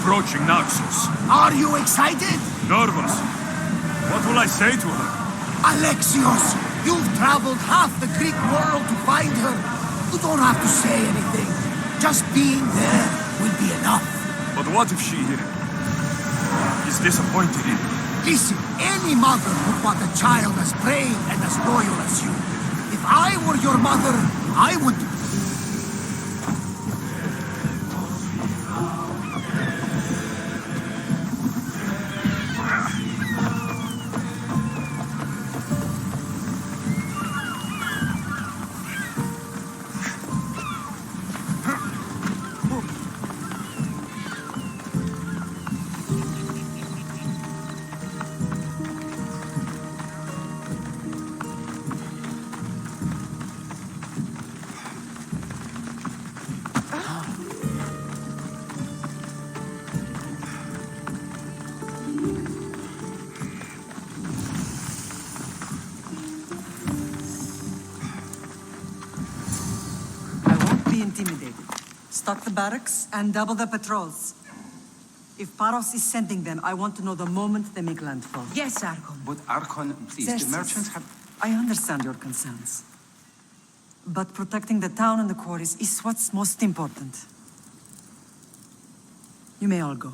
approaching Naxos. Are you excited? Nervous. What will I say to her? Alexios, you've traveled half the Greek world to find her. You don't have to say anything. Just being there will be enough. But what if she is disappointed in me? Listen, any mother would want a child as brave and as loyal as you. If I were your mother, I would... Intimidated. Stock the barracks and double the patrols. If Paros is sending them, I want to know the moment they make landfall. Yes, Archon. But Archon, please, Xerxes, the merchants have... I understand your concerns. But protecting the town and the quarries is what's most important. You may all go.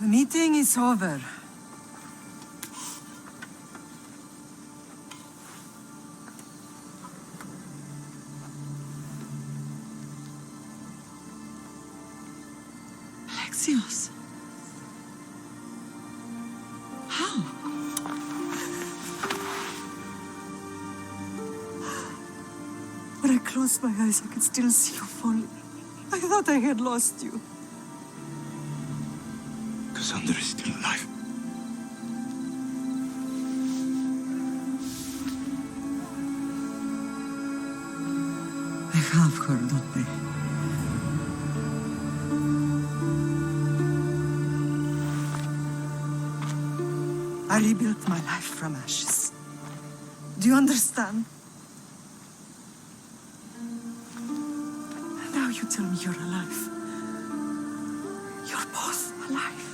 The meeting is over. Alexios. How? When I closed my eyes, I could still see you falling. I thought I had lost you. Cassandra is still alive. I have her, don't they? I rebuilt my life from ashes. Do you understand? Now you tell me you're alive. You're both alive.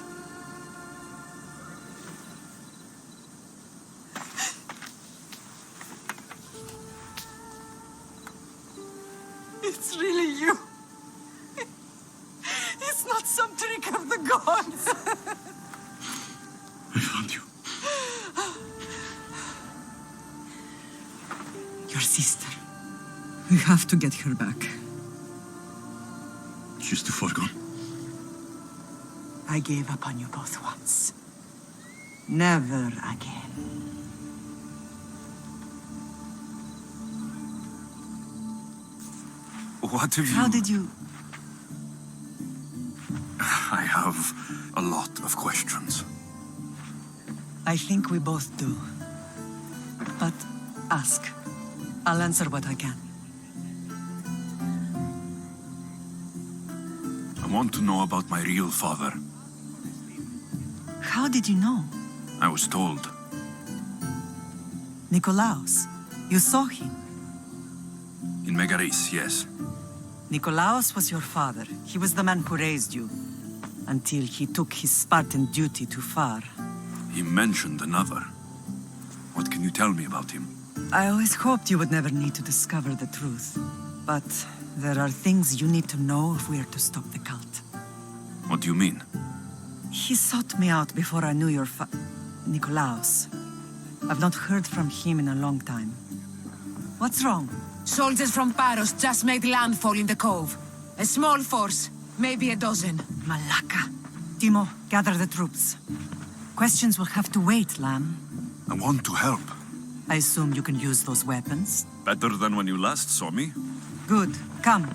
It's really you. It's not some trick of the gods. I found you. Your sister. We have to get her back. She's too far gone. I gave up on you both once. Never again. What have you... How did you... I have a lot of questions. I think we both do. But ask. I'll answer what I can. I want to know about my real father. How did you know? I was told. Nikolaos. You saw him. In Megaris, yes. Nikolaos was your father. He was the man who raised you. Until he took his Spartan duty too far. He mentioned another. What can you tell me about him? I always hoped you would never need to discover the truth. But there are things you need to know if we are to stop the cult. What do you mean? He sought me out before I knew your Nikolaos. I've not heard from him in a long time. What's wrong? Soldiers from Paros just made landfall in the cove. A small force, maybe a dozen. Malaka. Timo, gather the troops. Questions will have to wait, Lamb. I want to help. I assume you can use those weapons? Better than when you last saw me. Good. Come.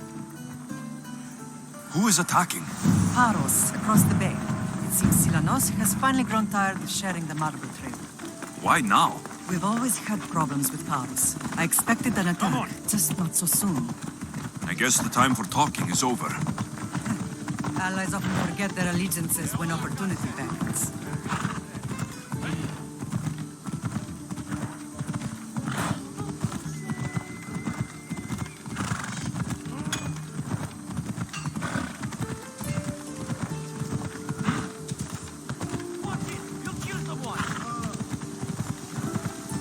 Who is attacking? Paros, across the bay. It seems Silanos has finally grown tired of sharing the marble trail. Why now? We've always had problems with Paros. I expected an attack, just not so soon. I guess the time for talking is over. Allies often forget their allegiances when opportunity beckons.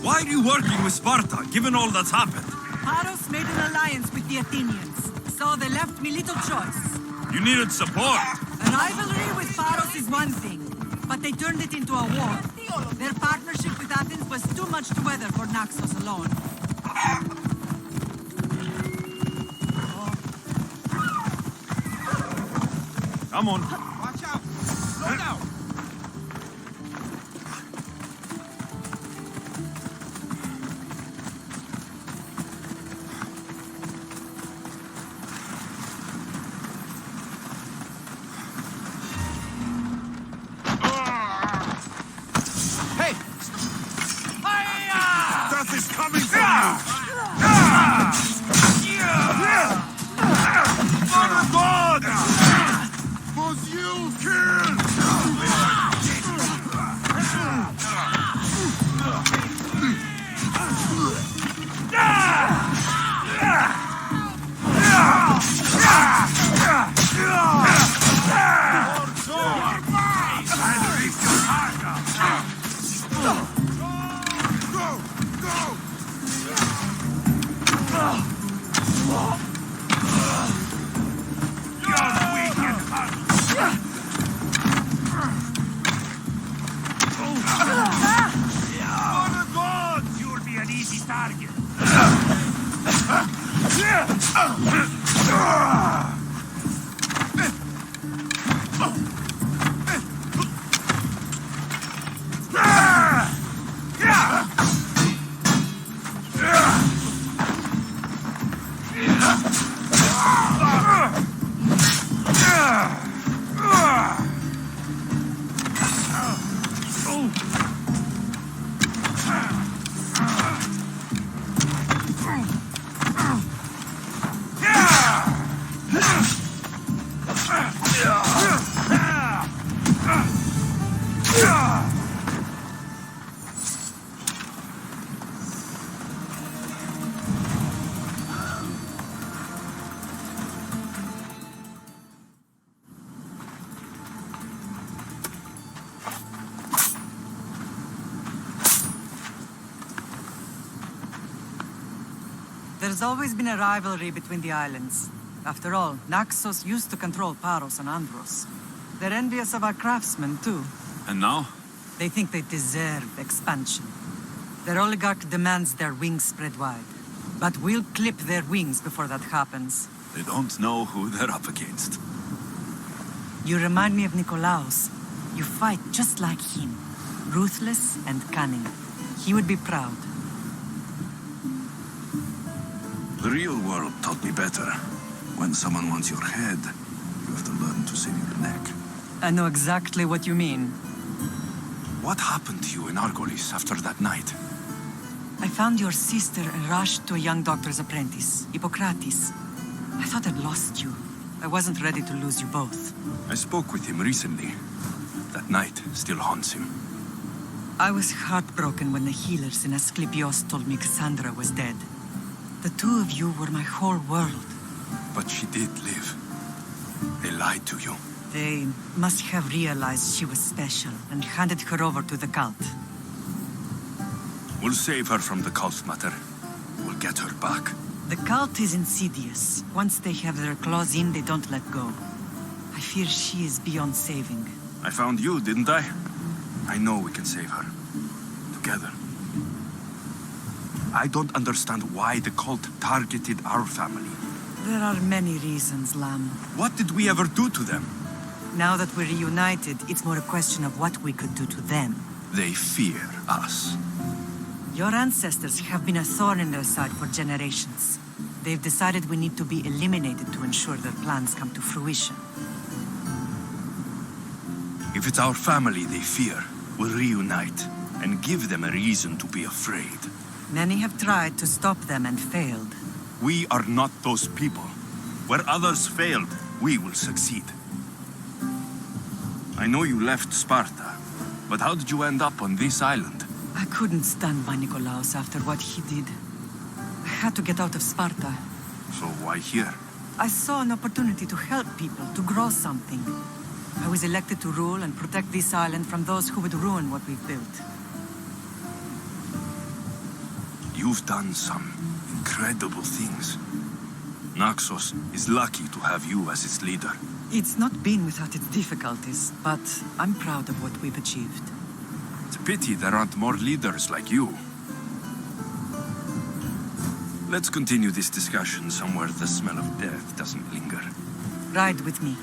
Why are you working with Sparta, given all that's happened? Paros made an alliance with the Athenians, so they left me little choice. You needed support. A rivalry with Paros is one thing, but they turned it into a war. Their partnership with Athens was too much to weather for Naxos alone. Come on. Watch out! Slow down! Hey! Death is coming for you! Father God! Was you killed? There's always been a rivalry between the islands. After all, Naxos used to control Paros and Andros. They're envious of our craftsmen, too. And now? They think they deserve expansion. Their oligarch demands their wings spread wide. But we'll clip their wings before that happens. They don't know who they're up against. You remind me of Nikolaos. You fight just like him. Ruthless and cunning. He would be proud. The real world taught me better. When someone wants your head, you have to learn to save your neck. I know exactly what you mean. What happened to you in Argolis after that night? I found your sister and rushed to a young doctor's apprentice, Hippocrates. I thought I'd lost you. I wasn't ready to lose you both. I spoke with him recently. That night still haunts him. I was heartbroken when the healers in Asclepios told me Cassandra was dead. The two of you were my whole world. But she did live. They lied to you. They must have realized she was special and handed her over to the cult. We'll save her from the cult, Mater. We'll get her back. The cult is insidious. Once they have their claws in, they don't let go. I fear she is beyond saving. I found you, didn't I? I know we can save her. Together. I don't understand why the cult targeted our family. There are many reasons, Lamb. What did we ever do to them? Now that we're reunited, it's more a question of what we could do to them. They fear us. Your ancestors have been a thorn in their side for generations. They've decided we need to be eliminated to ensure their plans come to fruition. If it's our family they fear, we'll reunite and give them a reason to be afraid. Many have tried to stop them and failed. We are not those people. Where others failed, we will succeed. I know you left Sparta, but how did you end up on this island? I couldn't stand by Nikolaos after what he did. I had to get out of Sparta. So why here? I saw an opportunity to help people, to grow something. I was elected to rule and protect this island from those who would ruin what we've built. You've done some incredible things. Naxos is lucky to have you as its leader. It's not been without its difficulties, but I'm proud of what we've achieved. It's a pity there aren't more leaders like you. Let's continue this discussion somewhere the smell of death doesn't linger. Ride with me.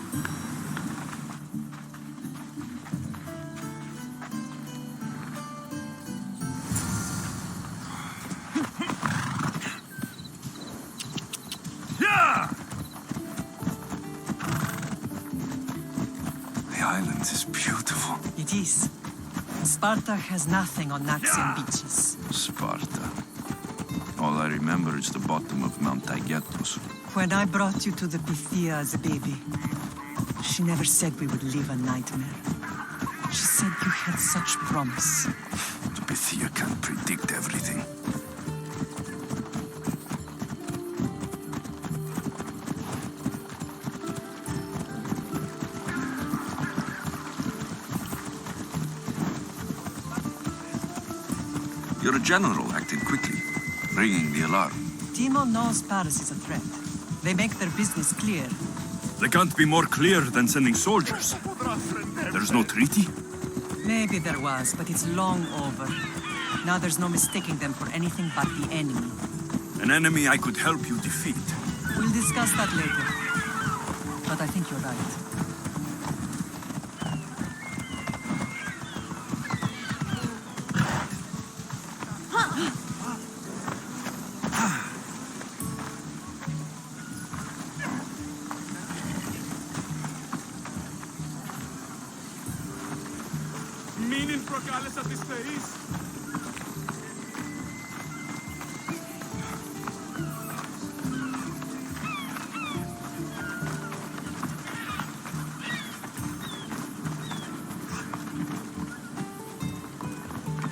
The island is beautiful. It is. Sparta has nothing on Naxian beaches. Sparta. All I remember is the bottom of Mount Taygetos. When I brought you to the Pythia as a baby, she never said we would live a nightmare. She said you had such promise. The Pythia can't predict everything. Your general acted quickly, ringing the alarm. Timo knows Paris is a threat. They make their business clear. They can't be more clear than sending soldiers. There's no treaty? Maybe there was, but it's long over. Now there's no mistaking them for anything but the enemy. An enemy I could help you defeat. We'll discuss that later. But I think you're right. Μην προκάλεσα τις θεείς.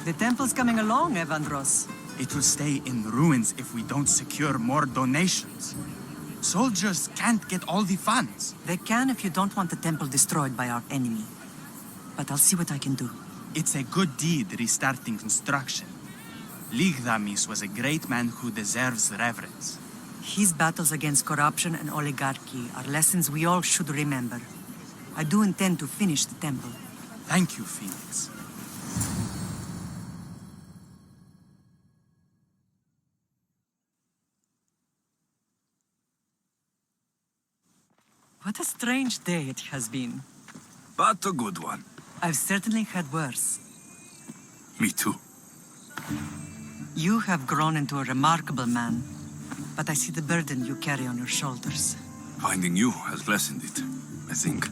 The temple's coming along, Evandros. It will stay in ruins if we don't secure more donations. Soldiers can't get all the funds. They can if you don't want the temple destroyed by our enemy. But I'll see what I can do. It's a good deed restarting construction. Ligdamis was a great man who deserves reverence. His battles against corruption and oligarchy are lessons we all should remember. I do intend to finish the temple. Thank you, Phoenix. What a strange day it has been. But a good one. I've certainly had worse. Me too. You have grown into a remarkable man, but I see the burden you carry on your shoulders. Finding you has lessened it, I think.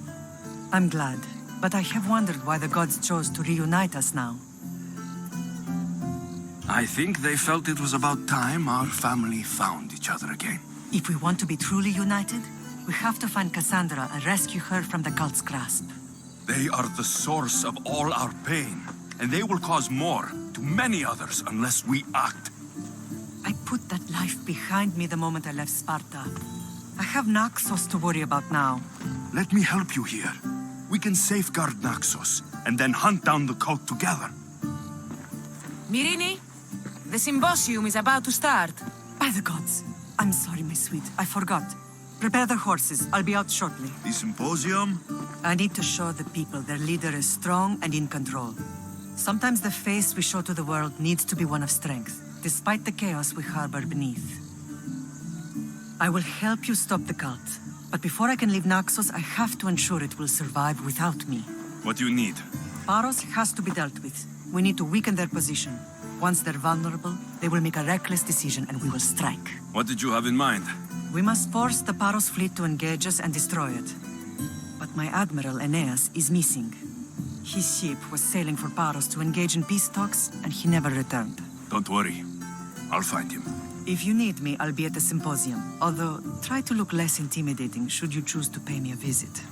I'm glad, but I have wondered why the gods chose to reunite us now. I think they felt it was about time our family found each other again. If we want to be truly united, we have to find Cassandra and rescue her from the cult's grasp. They are the source of all our pain, and they will cause more to many others unless we act. I put that life behind me the moment I left Sparta. I have Naxos to worry about now. Let me help you here. We can safeguard Naxos, and then hunt down the cult together. Myrrine, the symposium is about to start. By the gods! I'm sorry, my sweet. I forgot. Prepare the horses. I'll be out shortly. The symposium? I need to show the people their leader is strong and in control. Sometimes the face we show to the world needs to be one of strength, despite the chaos we harbor beneath. I will help you stop the cult, but before I can leave Naxos, I have to ensure it will survive without me. What do you need? Paros has to be dealt with. We need to weaken their position. Once they're vulnerable, they will make a reckless decision and we will strike. What did you have in mind? We must force the Paros fleet to engage us and destroy it. But my admiral, Aeneas, is missing. His ship was sailing for Paros to engage in peace talks, and he never returned. Don't worry. I'll find him. If you need me, I'll be at the symposium. Although, try to look less intimidating should you choose to pay me a visit.